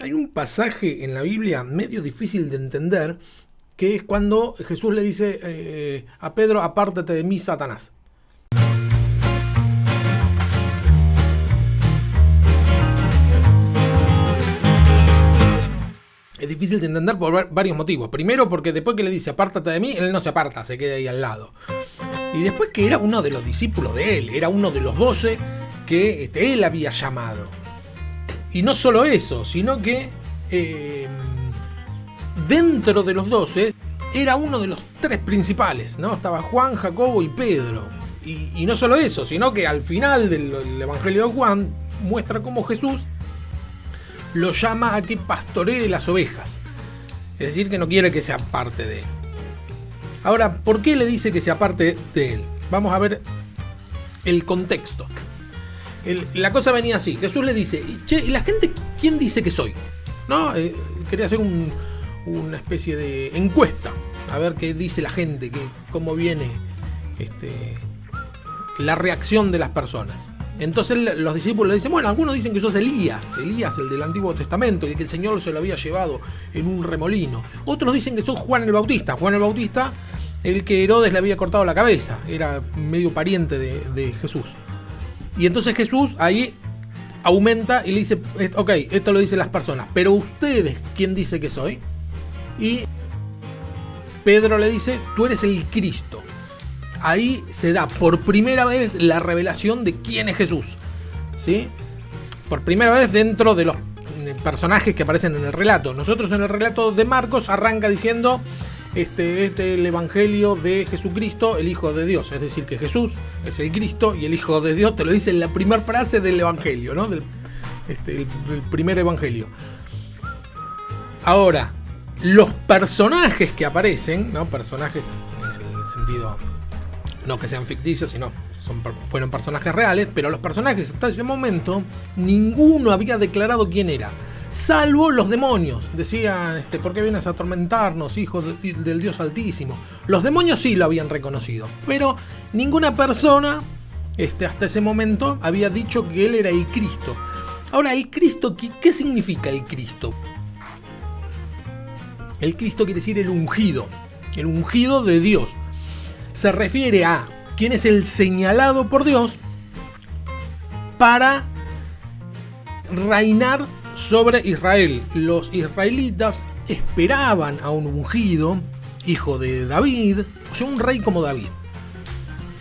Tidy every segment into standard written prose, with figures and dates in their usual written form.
Hay un pasaje en la Biblia medio difícil de entender, que es cuando Jesús le dice a Pedro: apártate de mí, Satanás. Es difícil de entender por varios motivos. Primero, porque después que le dice apártate de mí, él no se aparta, se queda ahí al lado. Y después que era uno de los discípulos de él, era uno de los 12 que él había llamado. Y no solo eso, sino que dentro de los 12 era uno de los 3 principales, ¿no? Estaba Juan, Jacobo y Pedro. Y no solo eso, sino que al final del Evangelio de Juan muestra cómo Jesús lo llama a que pastoree las ovejas. Es decir, que no quiere que sea parte de él. Ahora, ¿por qué le dice que sea parte de él? Vamos a ver el contexto. La cosa venía así. Jesús le dice: che, ¿y la gente quién dice que soy? ¿No? Quería hacer una especie de encuesta. A ver qué dice la gente, cómo viene la reacción de las personas. Entonces los discípulos le dicen: bueno, algunos dicen que sos Elías, el del Antiguo Testamento, el que el Señor se lo había llevado en un remolino. Otros dicen que sos Juan el Bautista, el que Herodes le había cortado la cabeza, era medio pariente de Jesús. Y entonces Jesús ahí aumenta y le dice: ok, esto lo dicen las personas, pero ustedes, ¿quién dice que soy? Y Pedro le dice: tú eres el Cristo. Ahí se da por primera vez la revelación de quién es Jesús, ¿sí? Por primera vez dentro de los personajes que aparecen en el relato. Nosotros en el relato de Marcos arranca diciendo el Evangelio de Jesucristo, el Hijo de Dios. Es decir, que Jesús es el Cristo y el Hijo de Dios te lo dice en la primera frase del Evangelio, ¿no? El primer Evangelio. Ahora, los personajes que aparecen, ¿no? Personajes en el sentido no que sean ficticios, sino fueron personajes reales, pero los personajes hasta ese momento ninguno había declarado quién era, salvo los demonios. Decían: ¿por qué vienes a atormentarnos, hijo del Dios Altísimo? Los demonios sí lo habían reconocido, pero ninguna persona hasta ese momento había dicho que él era el Cristo. Ahora, el Cristo, ¿qué significa el Cristo? El Cristo quiere decir el ungido de Dios. Se refiere a quien es el señalado por Dios para reinar sobre Israel. Los israelitas esperaban a un ungido, hijo de David, o sea, un rey como David,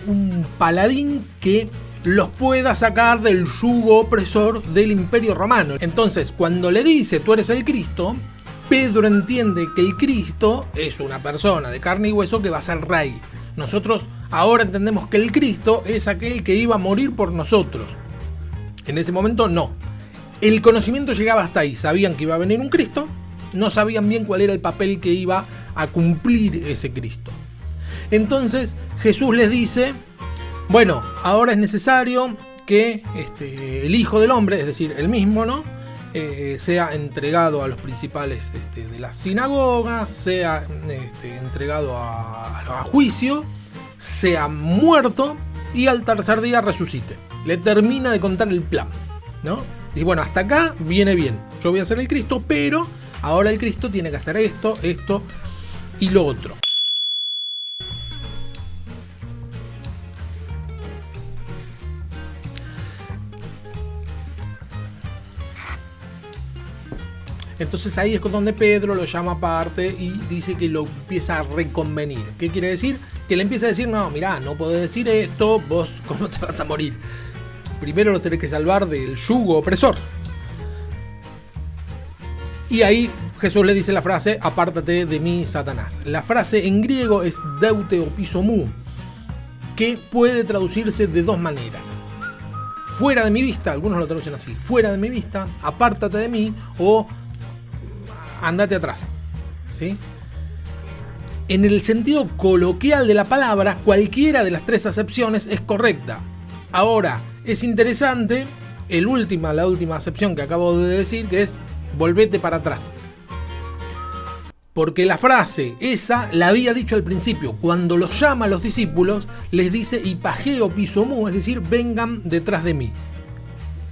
un paladín que los pueda sacar del yugo opresor del Imperio Romano. Entonces, cuando le dice: tú eres el Cristo, Pedro entiende que el Cristo es una persona de carne y hueso que va a ser rey. Nosotros ahora entendemos que el Cristo es aquel que iba a morir por nosotros. En ese momento no. El conocimiento llegaba hasta ahí. Sabían que iba a venir un Cristo, no sabían bien cuál era el papel que iba a cumplir ese Cristo. Entonces Jesús les dice: bueno, ahora es necesario que el Hijo del Hombre, es decir, el mismo, ¿no? Sea entregado a los principales de las sinagogas, sea entregado a juicio, sea muerto y al tercer día resucite. Le termina de contar el plan, ¿no? Y bueno, hasta acá viene bien. Yo voy a ser el Cristo, pero ahora el Cristo tiene que hacer esto y lo otro. Entonces ahí es donde Pedro lo llama aparte y dice que lo empieza a reconvenir. ¿Qué quiere decir? Que le empieza a decir: no, mirá, no podés decir esto, vos cómo te vas a morir. Primero lo tenés que salvar del yugo opresor. Y ahí Jesús le dice la frase: apártate de mí, Satanás. La frase en griego es deuteopisomú, que puede traducirse de dos maneras: fuera de mi vista, algunos lo traducen así, fuera de mi vista, apártate de mí, o andate atrás, ¿sí? En el sentido coloquial de la palabra, cualquiera de las 3 acepciones es correcta. Ahora, es interesante la última acepción que acabo de decir, que es: volvete para atrás. Porque la frase esa la había dicho al principio. Cuando los llama a los discípulos, les dice: ipageo pisomú, es decir, vengan detrás de mí.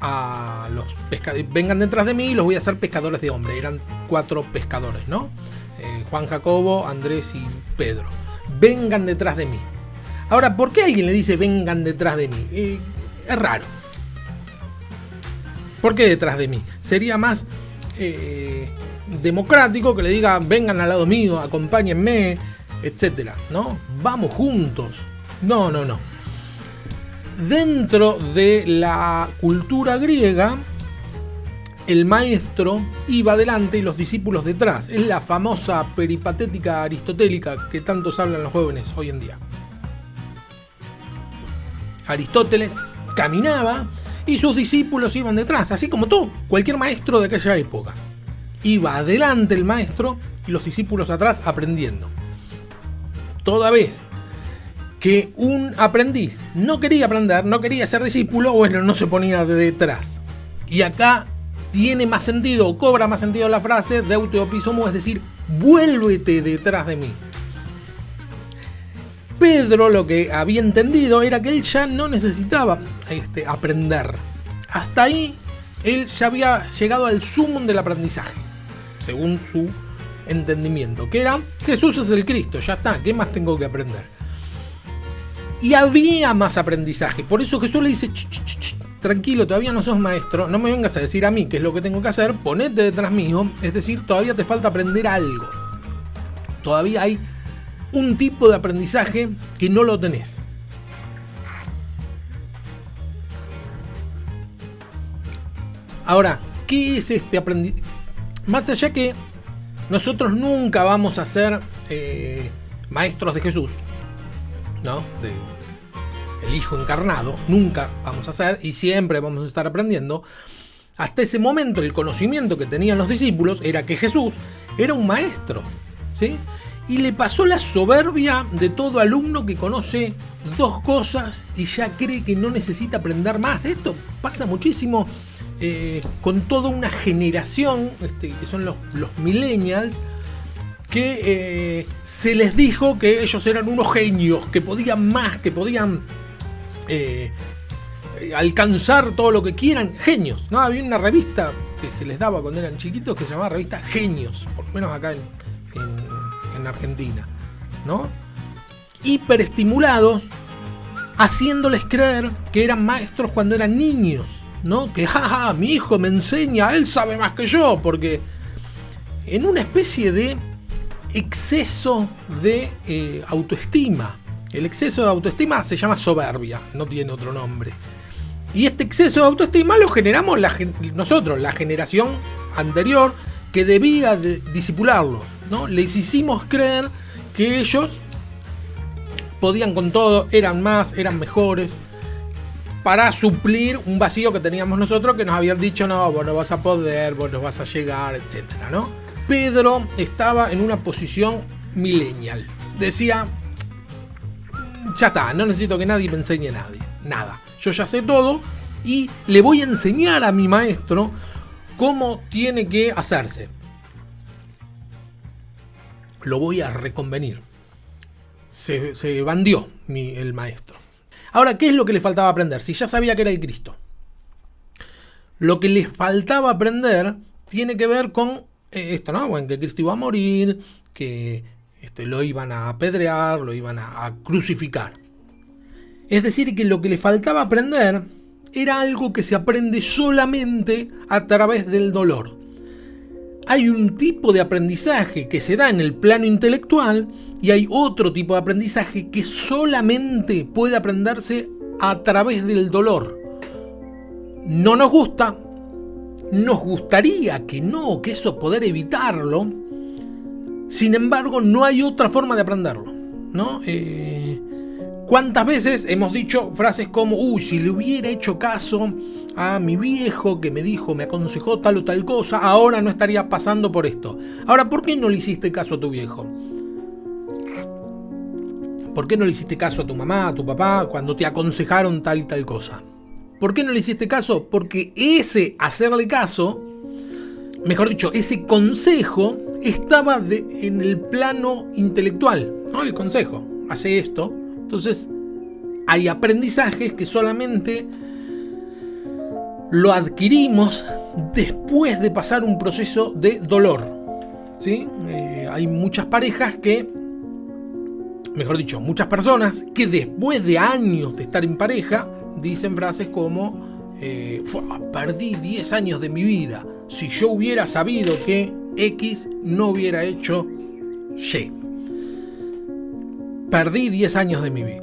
a los pescadores, vengan detrás de mí y los voy a hacer pescadores de hombres. Eran 4 pescadores, ¿no? Juan, Jacobo, Andrés y Pedro. Vengan detrás de mí. Ahora, ¿por qué alguien le dice vengan detrás de mí? Es raro. ¿Por qué detrás de mí? Sería más democrático que le diga vengan al lado mío, acompáñenme, etcétera, ¿no? Vamos juntos. No. Dentro de la cultura griega, el maestro iba adelante y los discípulos detrás. Es la famosa peripatética aristotélica que tantos hablan los jóvenes hoy en día. Aristóteles caminaba y sus discípulos iban detrás, así como cualquier maestro de aquella época. Iba adelante el maestro y los discípulos atrás aprendiendo. Toda vez que un aprendiz no quería aprender, no quería ser discípulo, bueno, no se ponía detrás. Y acá tiene más sentido, o cobra más sentido la frase deuteopisomo, es decir, vuélvete detrás de mí. Pedro lo que había entendido era que él ya no necesitaba aprender. Hasta ahí él ya había llegado al sumum del aprendizaje, según su entendimiento, que era Jesús es el Cristo, ya está, ¿qué más tengo que aprender? Y había más aprendizaje, por eso Jesús le dice, tranquilo, todavía no sos maestro, no me vengas a decir a mí qué es lo que tengo que hacer, ponete detrás mío, es decir, todavía te falta aprender algo. Todavía hay un tipo de aprendizaje que no lo tenés. Ahora, ¿qué es este aprendizaje? Más allá que nosotros nunca vamos a ser maestros de Jesús, ¿no? El Hijo encarnado, nunca vamos a ser y siempre vamos a estar aprendiendo. Hasta ese momento el conocimiento que tenían los discípulos era que Jesús era un maestro, ¿sí? Y le pasó la soberbia de todo alumno que conoce 2 cosas y ya cree que no necesita aprender más. Esto pasa muchísimo con toda una generación, que son los millennials, que se les dijo que ellos eran unos genios, que podían más, que podían alcanzar todo lo que quieran. Genios, ¿no? Había una revista que se les daba cuando eran chiquitos que se llamaba revista Genios, por lo menos acá en Argentina, ¿no? Hiperestimulados, haciéndoles creer que eran maestros cuando eran niños, ¿no? Que jaja, mi hijo me enseña, él sabe más que yo, porque en una especie de exceso de autoestima. El exceso de autoestima se llama soberbia, no tiene otro nombre. Y este exceso de autoestima lo generamos nosotros, la generación anterior, que debía disipularlos, ¿no? Les hicimos creer que ellos podían con todo, eran más, eran mejores, para suplir un vacío que teníamos nosotros, que nos habían dicho, no, vos no vas a poder, vos no vas a llegar, etcétera, ¿no? Pedro estaba en una posición millennial. Decía, ya está, no necesito que nadie me enseñe nada. Yo ya sé todo y le voy a enseñar a mi maestro cómo tiene que hacerse. Lo voy a reconvenir. Se bandió el maestro. Ahora, ¿qué es lo que le faltaba aprender? Si ya sabía que era el Cristo. Lo que le faltaba aprender tiene que ver con esto, ¿no? Bueno, que Cristo iba a morir, que lo iban a apedrear, lo iban a crucificar. Es decir, que lo que le faltaba aprender era algo que se aprende solamente a través del dolor. Hay un tipo de aprendizaje que se da en el plano intelectual y hay otro tipo de aprendizaje que solamente puede aprenderse a través del dolor. No nos gusta, nos gustaría que eso poder evitarlo, sin embargo no hay otra forma de aprenderlo, ¿no? ¿Cuántas veces hemos dicho frases como, si le hubiera hecho caso a mi viejo que me dijo, me aconsejó tal o tal cosa, ahora no estaría pasando por esto? Ahora, ¿por qué no le hiciste caso a tu viejo? ¿Por qué no le hiciste caso a tu mamá, a tu papá, cuando te aconsejaron tal y tal cosa? ¿Por qué no le hiciste caso? Porque ese hacerle caso, mejor dicho, ese consejo estaba en el plano intelectual, ¿no? El consejo, hace esto. Entonces, hay aprendizajes que solamente lo adquirimos después de pasar un proceso de dolor, ¿sí? Hay muchas parejas que, mejor dicho, muchas personas que después de años de estar en pareja dicen frases como perdí 10 años de mi vida. Si yo hubiera sabido que X, no hubiera hecho Y. Perdí 10 años de mi vida.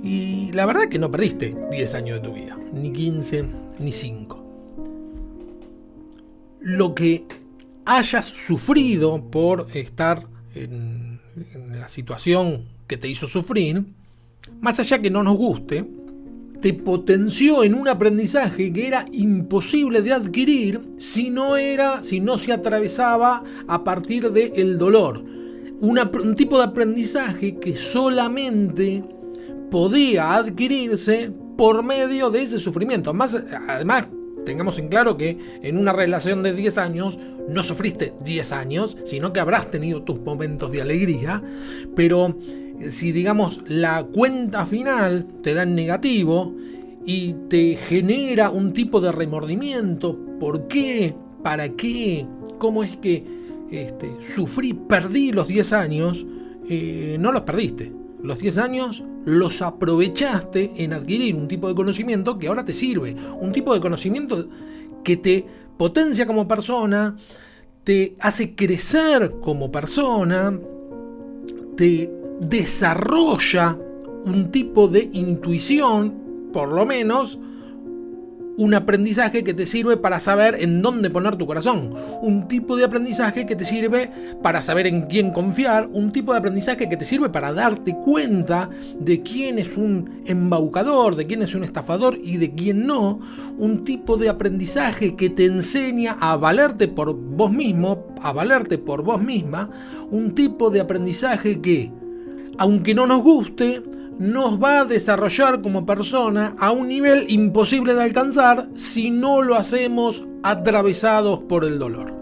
Y la verdad que no perdiste 10 años de tu vida, ni 15, ni 5. Lo que hayas sufrido por estar en la situación que te hizo sufrir, más allá que no nos guste, te potenció en un aprendizaje que era imposible de adquirir si no se atravesaba a partir del dolor. Un tipo de aprendizaje que solamente podía adquirirse por medio de ese sufrimiento. Además, tengamos en claro que en una relación de 10 años no sufriste 10 años, sino que habrás tenido tus momentos de alegría, pero si digamos la cuenta final te da en negativo y te genera un tipo de remordimiento, ¿por qué? ¿Para qué? ¿Cómo es que perdí los 10 años? No los perdiste. Los 10 años los aprovechaste en adquirir un tipo de conocimiento que ahora te sirve. Un tipo de conocimiento que te potencia como persona, te hace crecer como persona, te desarrolla un tipo de intuición, por lo menos un aprendizaje que te sirve para saber en dónde poner tu corazón, un tipo de aprendizaje que te sirve para saber en quién confiar, un tipo de aprendizaje que te sirve para darte cuenta de quién es un embaucador, de quién es un estafador y de quién no, un tipo de aprendizaje que te enseña a valerte por vos mismo, a valerte por vos misma, un tipo de aprendizaje que, aunque no nos guste, nos va a desarrollar como persona a un nivel imposible de alcanzar si no lo hacemos atravesados por el dolor.